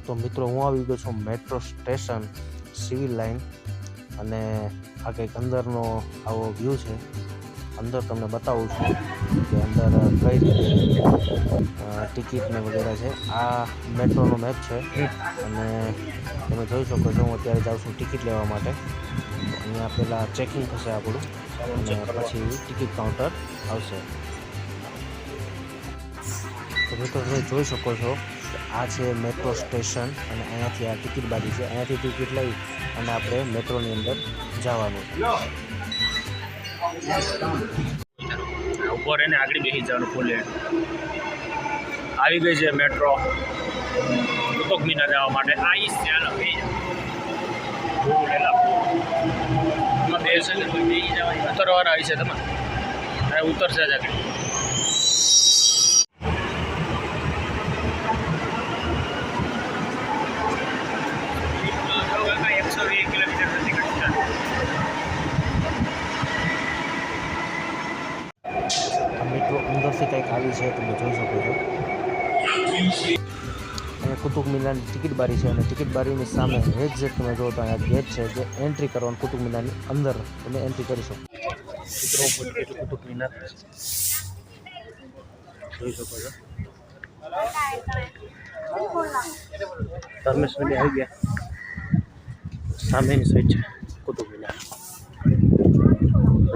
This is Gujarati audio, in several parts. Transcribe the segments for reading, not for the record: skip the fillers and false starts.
તો મિત્રો હું આવી ગયો છું મેટ્રો સ્ટેશન સિવિલ લાઇન અને આ કંઈક અંદરનો આવો વ્યૂ છે. અંદર તમને બતાવું છું કે અંદર કઈ રીતે ટિકિટ ને વગેરે છે. આ મેટ્રોનો મેપ છે અને તમે જોઈ શકો છો હું અત્યારે જાઉં છું ટિકિટ લેવા માટે. અહીંયા પહેલાં ચેકિંગ થશે આપણું અને પછી ટિકિટ કાઉન્ટર આવશે. તો મિત્રો તમે જોઈ શકો છો આ છે મેટ્રો સ્ટેશન અને અહીંયાથી આ ટિકિટ બારી છે. અહીંયાથી ટિકિટ લઈ અને આપણે મેટ્રોની અંદર જવાનું છે. ઉપર એને આગળ બેસી જવાનું ફૂલે. આવી ગઈ છે મેટ્રો કુતુબ મિનાર જવા માટે. આ ઈ ચાલો ઉતરવાળા આવી છે તમે ઉતરશે જ આગળ. મેટ્રો અંદરથી કંઈક આવી છે તમે જોઈ શકો છો. અહીંયા કુતુબ મિનારની ટિકિટ બારી છે અને ટિકિટ બારીની સામે એક્ઝેક્ટ તમે જો તો અહીંયા ગેટ છે જે એન્ટ્રી કરવાનું કુતુબ મિનારની અંદર તમે એન્ટ્રી કરી શકો. મિત્રો કુતુબ મિનાર જોઈ શકો છો. ધર્મેશ મંદિર આવી ગયા. સામેની સાઈડ છે કુતુબ મિનાર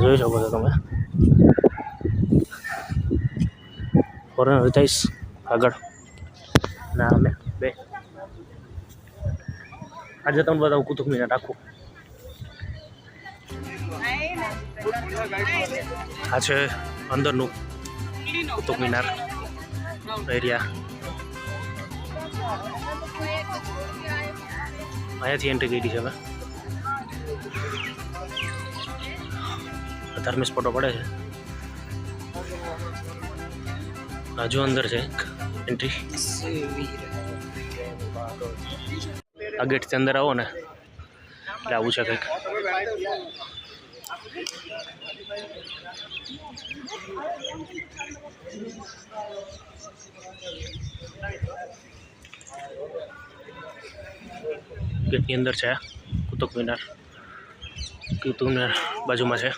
જોઈ શકો છો તમે. ફોરેનર જઈશ આગળ ના અમે બે આજે તમને બતાવું કુતુબ મિનાર આખું. આ છે અંદરનું કુતુબ મિનાર એરિયા. અહીંયાથી એન્ટ્રી કરી છે હવે. ધર્મેશ ફોટો પડે છે. હજુ અંદર છે એન્ટ્રી. આ ગેટથી અંદર આવો ને એટલે આવું છે કંઈક. ગેટની અંદર છે કુતુબ મિનાર. કુતુબ મિનાર બાજુમાં છે.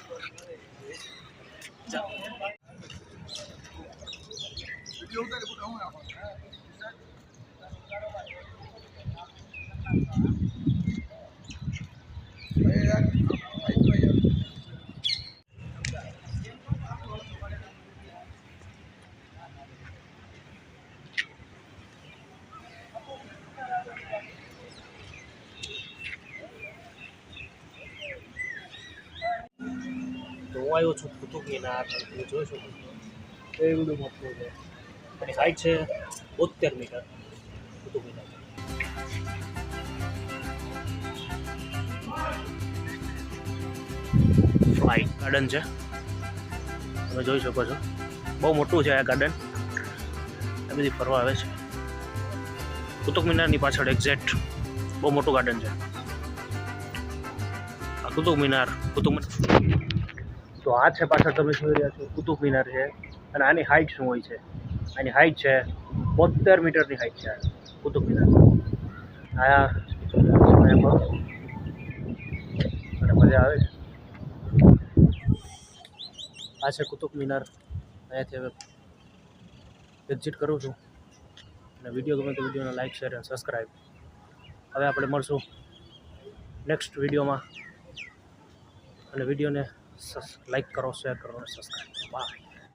તો હું આવ્યો છું કુતુબ મિનાર. તમે જોઈ શકો છો એવડું મોટું છે. અને હાઈટ છે 72 metre Qutub Minar. Flight garden છે તમે જોઈ શકો છો. બહુ મોટું છે આ ગાર્ડન. એ બધી ફરવા આવે છે. કુતુબ મિનારની પાછળ એક્ઝેક્ટ બહુ મોટું ગાર્ડન છે આ કુતુબ મિનાર. તો આ છે પાછળ તમે જોઈ રહ્યા છો કુતુબ મિનાર છે. અને આની હાઈટ શું હોય છે? આની હાઈટ છે 72 મીટરની હાઈટ છે કુતુબ મિનાર. અને મજા આવે છે. આ છે કુતુબ મિનાર. અહીંયાથી હવે એક્ઝિટ કરું છું. અને વિડીયો ગમે તો વિડીયોને લાઈક શેર અને સબસ્ક્રાઈબ. હવે આપણે મળશું નેક્સ્ટ વિડીયોમાં. અને વિડીયોને લાઈક કરો, શેર કરો અને સબસ્ક્રાઈબ. બાય.